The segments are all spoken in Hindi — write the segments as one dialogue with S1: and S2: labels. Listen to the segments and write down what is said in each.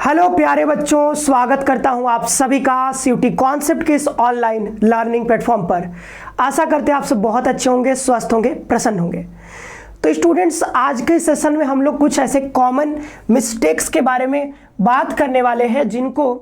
S1: हेलो प्यारे बच्चों, स्वागत करता हूं आप सभी का सीयूटी कॉन्सेप्ट के इस ऑनलाइन लर्निंग प्लेटफॉर्म पर। आशा करते हैं आप सब बहुत अच्छे होंगे, स्वस्थ होंगे, प्रसन्न होंगे। तो स्टूडेंट्स, आज के सेशन में हम लोग कुछ ऐसे कॉमन मिस्टेक्स के बारे में बात करने वाले हैं जिनको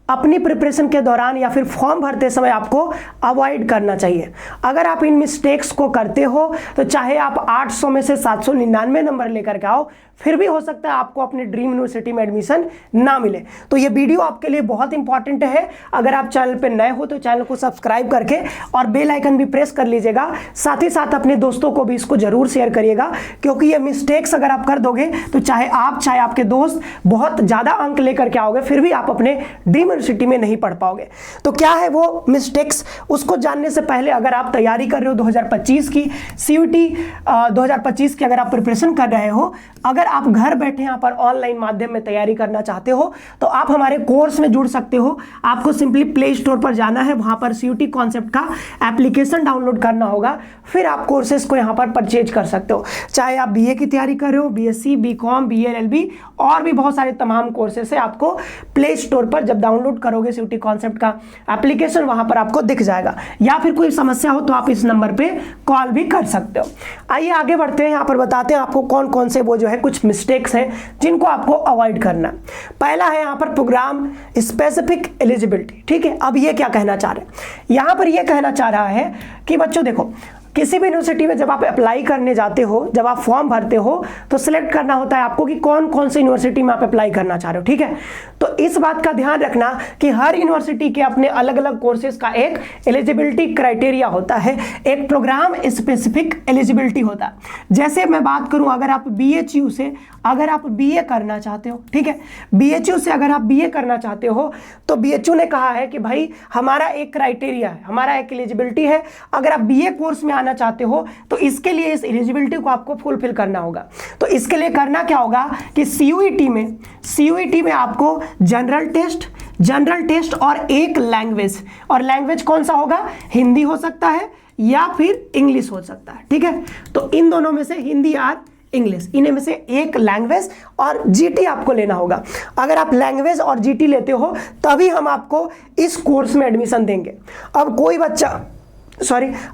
S1: अपनी प्रिपरेशन के दौरान या फिर फॉर्म भरते समय आपको अवॉइड करना चाहिए। अगर आप इन मिस्टेक्स को करते हो तो चाहे आप 800 में से 799 नंबर लेकर के आओ, फिर भी हो सकता है आपको अपनी ड्रीम यूनिवर्सिटी में एडमिशन ना मिले। तो ये वीडियो आपके लिए बहुत इंपॉर्टेंट है। अगर आप चैनल पे नए हो तो चैनल को सब्सक्राइब करके और बेल आइकन भी प्रेस कर लीजिएगा। साथ ही साथ अपने दोस्तों को भी इसको जरूर शेयर करिएगा, क्योंकि ये मिस्टेक्स अगर आप कर दोगे तो चाहे आप चाहे आपके दोस्त बहुत ज़्यादा अंक लेकर के आओगे, फिर भी आप अपने ड्रीम यूनिवर्सिटी में नहीं पढ़ पाओगे। तो क्या है वो मिस्टेक्स, उसको जानने से पहले अगर आप तैयारी कर रहे हो 2025 की सीयूटी 2025 की, अगर आप प्रिपरेशन कर रहे हो, अगर आप घर बैठे यहाँ पर ऑनलाइन माध्यम में तैयारी करना चाहते हो तो आप हमारे कोर्स में जुड़ सकते हो। आपको सिंपली प्ले स्टोर पर जाना है, वहाँ पर सीयूटी कॉन्सेप्ट का एप्लीकेशन डाउनलोड करना होगा, फिर आप कोर्सेज को यहाँ पर परचेज कर सकते हो। चाहे आप बीए की तैयारी कर रहे हो, बीएससी, बीकॉम, बीएलएलबी और भी बहुत सारे तमाम कोर्सेज है। आपको प्ले स्टोर पर जब डाउनलोड करोगे सीयूटी कॉन्सेप्ट का एप्लीकेशन, वहाँ पर आपको दिख जाएगा। या फिर कोई समस्या हो तो आप इस नंबर पर कॉल भी कर सकते हो। आइए आगे बढ़ते हैं, यहाँ पर बताते हैं आपको कौन कौन से वो जो है कुछ मिस्टेक्स हैं जिनको आपको अवॉइड करना है। पहला है यहाँ पर प्रोग्राम स्पेसिफिक एलिजिबिलिटी। ठीक है, अब ये क्या कहना चाह रहे हैं, यहाँ पर ये कहना चाह रहा है कि बच्चों देखो, किसी भी यूनिवर्सिटी में जब आप अप्लाई करने जाते हो, जब आप फॉर्म भरते हो तो सिलेक्ट करना होता है आपको कि कौन कौन सी यूनिवर्सिटी में आप अप्लाई करना चाह रहे हो। ठीक है, तो इस बात का ध्यान रखना कि हर यूनिवर्सिटी के अपने अलग अलग कोर्सेज का एक एलिजिबिलिटी क्राइटेरिया होता है, एक प्रोग्राम स्पेसिफिक एलिजिबिलिटी होता है। जैसे मैं बात करूं, अगर आप बीएचयू से अगर आप बीए करना चाहते हो, ठीक है, बीएचयू से अगर आप बीए करना चाहते हो तो बीएचयू ने कहा है कि भाई हमारा एक क्राइटेरिया है, हमारा एक एलिजिबिलिटी है। अगर आप बीए कोर्स में आना चाहते हो तो इसके लिए इस एलिजिबिलिटी को आपको फुलफिल करना होगा। तो इसके लिए करना क्या होगा कि सीयूईटी में आपको जनरल टेस्ट और एक लैंग्वेज, और लैंग्वेज कौन सा होगा, हिंदी हो सकता है या फिर इंग्लिश हो सकता है। ठीक है, तो इन दोनों में से हिंदी या इंग्लिश, इन्हें में से एक लैंग्वेज और जीटी आपको लेना होगा। अगर आप लैंग्वेज और जीटी लेते हो तभी हम आपको इस कोर्स में एडमिशन देंगे। अब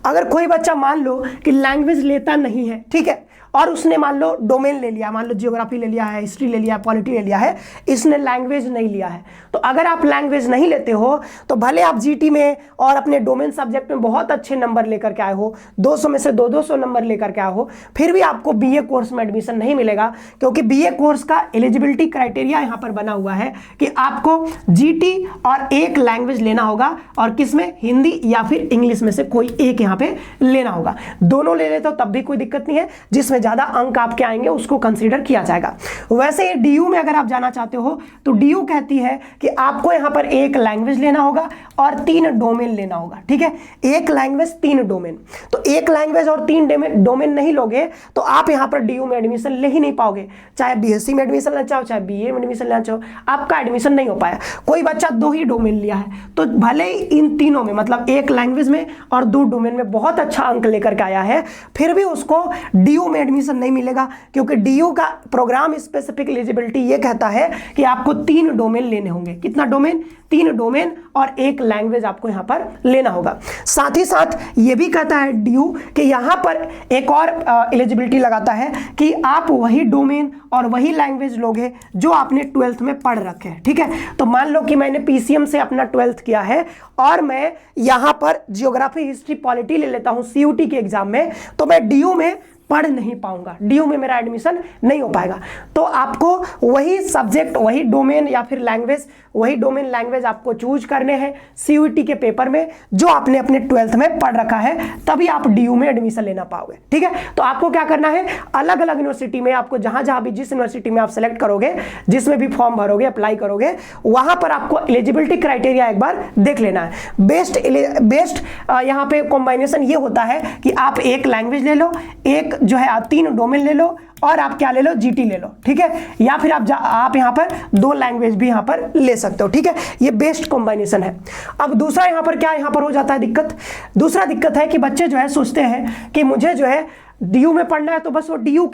S1: अगर कोई बच्चा मान लो कि लैंग्वेज लेता नहीं है, ठीक है, और उसने मान लो डोमेन ले लिया, मान लो जियोग्राफी ले लिया है, हिस्ट्री ले लिया है, पॉलिटी ले लिया है, इसने लैंग्वेज नहीं लिया है, तो अगर आप लैंग्वेज नहीं लेते हो तो भले आप जीटी में और अपने डोमेन सब्जेक्ट में बहुत अच्छे नंबर लेकर के आए हो, 200 में से 200 नंबर लेकर के आए हो, फिर भी आपको बीए कोर्स में एडमिशन नहीं मिलेगा। क्योंकि बीए कोर्स का एलिजिबिलिटी क्राइटेरिया यहाँ पर बना हुआ है कि आपको जीटी और एक लैंग्वेज लेना होगा, और किसमें, हिंदी या फिर इंग्लिश में से कोई एक यहाँ पे लेना होगा। दोनों ले लेते हो तब भी कोई दिक्कत नहीं है, जिसमें ज्यादा अंक आपके आएंगे उसको कंसीडर किया जाएगा। वैसे ये डीयू में अगर आप जाना चाहते हो तो डीयू कहती है कि आपको यहां पर एक लैंग्वेज लेना होगा और 3 डोमेन लेना होगा। ठीक है, एक लैंग्वेज 3 डोमेन, तो एक लैंग्वेज और 3 डोमेन नहीं लोगे तो आप यहां पर डीयू में एडमिशन ले ही नहीं पाओगे। चाहे बीएससी में एडमिशन लेना चाहो, चाहे बीए में एडमिशन लेना चाहो, आपका एडमिशन नहीं हो पाया। कोई बच्चा 2 ही डोमेन लिया है तो भले ही इन तीनों में, मतलब एक लैंग्वेज में और 2 डोमेन में बहुत अच्छा अंक लेकर के आया है, फिर भी उसको डीयू में एडमिशन नहीं मिलेगा। क्योंकि डीयू का प्रोग्राम स्पेसिफिक एलिजिबिलिटी ये कहता है कि आपको 3 डोमेन लेने होंगे। कितना डोमेन, 3 डोमेन और एक लैंग्वेज आपको यहां पर लेना होगा। साथ ही साथ ये भी कहता है डीयू कि यहां पर एक और एलिजिबिलिटी लगाता है कि आप वही डोमेन और वही लैंग्वेज लोगे जो आपने 12th में पढ़ रखे हैं। ठीक है, तो मान लो कि मैंने पीसीएम से अपना 12th किया है और मैं यहां पर जियोग्राफी, हिस्ट्री, पॉलिटी ले लेता हूं सीयूटी के एग्जाम में, तो मैं डीयू में पढ़ नहीं पाऊंगा, डीयू में मेरा एडमिशन नहीं हो पाएगा। तो आपको वही सब्जेक्ट, वही डोमेन या फिर लैंग्वेज, वही डोमेन लैंग्वेज आपको चूज करने हैं सीयूटी के पेपर में जो आपने अपने 12th में पढ़ रखा है, तभी आप डीयू में एडमिशन लेना पाओगे। ठीक है, तो आपको क्या करना है, अलग अलग यूनिवर्सिटी में आपको जहां भी, जिस यूनिवर्सिटी में आप सेलेक्ट करोगे, जिसमें भी फॉर्म भरोगे, अप्लाई करोगे, वहां पर आपको एलिजिबिलिटी क्राइटेरिया एक बार देख लेना है। बेस्ट यहाँ पे कॉम्बिनेशन ये होता है कि आप एक लैंग्वेज ले लो, एक जो है आप 3 डोमेन ले लो, और आप क्या ले लो, जीटी ले लो। ठीक है, या फिर आप यहां पर 2 लैंग्वेज भी यहां पर ले सकते हो। ठीक है, ये बेस्ट कॉम्बिनेशन है। अब दूसरा यहां पर क्या यहां पर हो जाता है दिक्कत, दूसरा दिक्कत है कि बच्चे जो है सोचते हैं कि मुझे जो है DU में पढ़ना है तो बस वो DU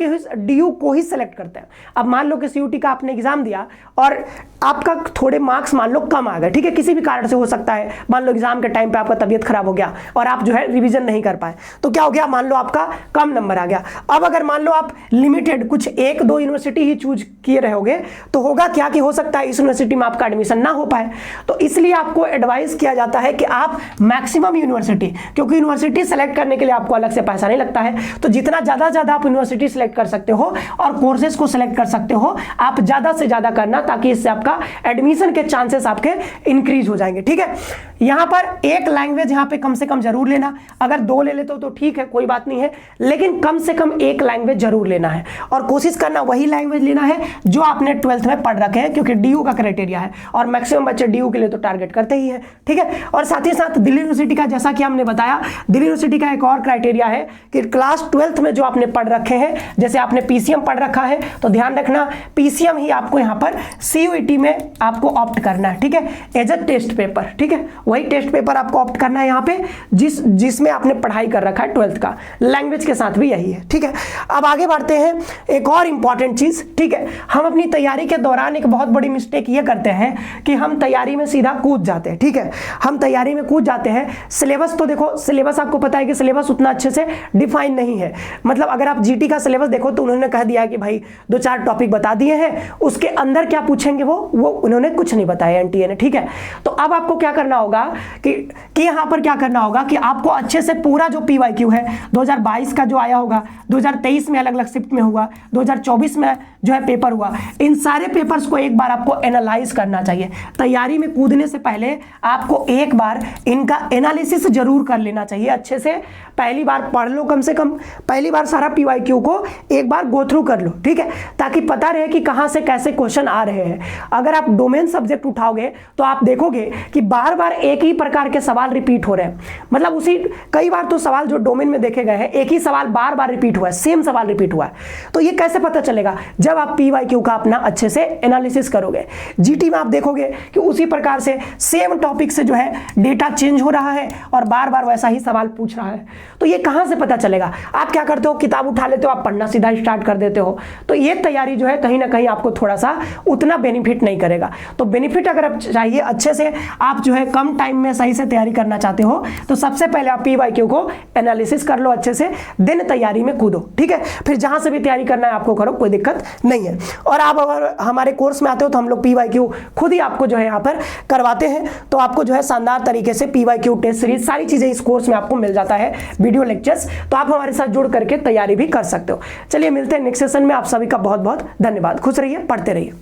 S1: को ही सेलेक्ट करते हैं। अब मान लो कि CUT का आपने एग्जाम दिया और आपका थोड़े मार्क्स मान लो कम आ गए, ठीक है, किसी भी कारण से हो सकता है, मान लो एग्जाम के टाइम पे आपका तबीयत खराब हो गया और आप जो है रिवीजन नहीं कर पाए, तो क्या हो गया, मान लो आपका कम नंबर आ गया। अब अगर मान लो आप लिमिटेड कुछ 1-2 यूनिवर्सिटी ही चूज किए रहोगे तो होगा क्या कि हो सकता है इस यूनिवर्सिटी में आपका एडमिशन ना हो पाए। तो इसलिए आपको एडवाइस किया जाता है कि आप मैक्सिमम यूनिवर्सिटी, क्योंकि यूनिवर्सिटी सेलेक्ट करने के लिए आपको अलग से पैसा नहीं लगता है, तो जितना ज्यादा आप यूनिवर्सिटी सेलेक्ट कर सकते हो और कोर्सेज को सेलेक्ट कर सकते हो, आप ज्यादा से ज्यादा करना, ताकि इससे आपका एडमिशन के चांसेस आपके इंक्रीज हो जाएंगे। ठीक है, यहां पर एक लैंग्वेज यहां पे कम से कम जरूर लेना, अगर 2 ले लेते हो तो ठीक है, कोई बात नहीं है, लेकिन कम से कम एक लैंग्वेज जरूर लेना है और कोशिश करना वही लैंग्वेज लेना है जो आपने 12th में पढ़ रखे हैं, क्योंकि DU का क्राइटेरिया है और मैक्सिमम बच्चे DU के लिए तो टारगेट करते ही है। ठीक है, और साथ ही साथ दिल्ली यूनिवर्सिटी का, जैसा कि हमने बताया, दिल्ली यूनिवर्सिटी का एक और क्राइटेरिया है कि क्लास 12th में जो आपने पढ़ रखे हैं, जैसे आपने PCM पढ़ रखा है तो ध्यान रखना PCM ही आपको यहाँ पर CUET में आपको ऑप्ट करना है। ठीक है, एज अ टेस्ट पेपर, ठीक है, वही टेस्ट पेपर आपको ऑप्ट करना है यहाँ पे जिसमें आपने पढ़ाई कर रखा है 12th का। लैंग्वेज के साथ भी यही है। ठीक है, अब आगे बढ़ते हैं, एक और इंपॉर्टेंट चीज, ठीक है, हम अपनी तैयारी के दौरान एक बहुत बड़ी मिस्टेक ये करते हैं कि हम तैयारी में सीधा कूद जाते हैं। ठीक है, हम तैयारी में कूद जाते हैं, सिलेबस तो देखो, सिलेबस आपको पता है कि सिलेबस उतना अच्छे से डिफाइन नहीं है। मतलब अगर आप GT का सिलेबस देखो तो उन्होंने कह दिया कि भाई 2-4 टॉपिक बता दिए हैं, उसके अंदर क्या पूछेंगे वो उन्होंने कुछ नहीं बताया NTA ने। ठीक है, तो अब आपको क्या करना होगा कि यहाँ पर क्या करना होगा कि आपको अच्छे से पूरा जो PYQ है 2022 का जो आया होगा, 2023 में अलग अलग शिफ्ट में हुआ, 2024 में जो है पेपर हुआ, इन सारे पेपर्स को एक बार आपको एनालाइज करना चाहिए। तैयारी में कूदने से पहले आपको एक बार इनका एनालिसिस जरूर कर लेना चाहिए अच्छे से। पहली बार पढ़ लो, कम से कम पहली बार सारा PYQ को एक बार गो थ्रू कर लो। ठीक है, ताकि पता रहे कि कहां से कैसे क्वेश्चन आ रहे हैं। अगर आप डोमेन सब्जेक्ट उठाओगे तो आप देखोगे कि बार बार एक ही प्रकार के सवाल रिपीट हो रहे हैं, मतलब उसी कई बार तो सवाल जो डोमेन में देखे गए हैं एक ही सवाल बार बार रिपीट हुआ है, सेम सवाल रिपीट हुआ है। तो ये कैसे पता चलेगा? जब आप PYQ का अपना अच्छे से एनालिसिस करोगे। GT में आप देखोगे कि उसी प्रकार से सेम टॉपिक से जो है डेटा चेंज हो रहा है और बार बार वैसा ही सवाल पूछ रहा है। तो ये कहां से पता चलेगा? आप क्या करते हो, किताब उठा लेते हो, आप पढ़ना सीधा स्टार्ट कर देते हो, तो ये तैयारी जो है कहीं ना कहीं आपको थोड़ा सा उतना बेनिफिट नहीं करेगा। तो बेनिफिट अगर आप चाहिए अच्छे से, आप जो है कम टाइम में सही से तैयारी करना चाहते हो, तो सबसे पहले आप PYQ को एनालिसिस कर लो अच्छे से, दिन तैयारी में कूदो। ठीक है, फिर जहां से भी तैयारी करना है आपको करो, कोई दिक्कत नहीं है। और आप अगर हमारे कोर्स में आते हो तो हम लोग PYQ खुद ही आपको जो है यहाँ पर करवाते हैं, तो आपको जो है शानदार तरीके से PYQ टेस्ट सीरीज सारी चीजें इस कोर्स में आपको मिल जाता है, वीडियो लेक्चर्स, तो आप हमारे साथ जुड़ करके तैयारी भी कर सकते हो। चलिए मिलते हैं नेक्स्ट सेशन में। आप सभी का बहुत बहुत धन्यवाद। खुश रहिए, पढ़ते रहिए।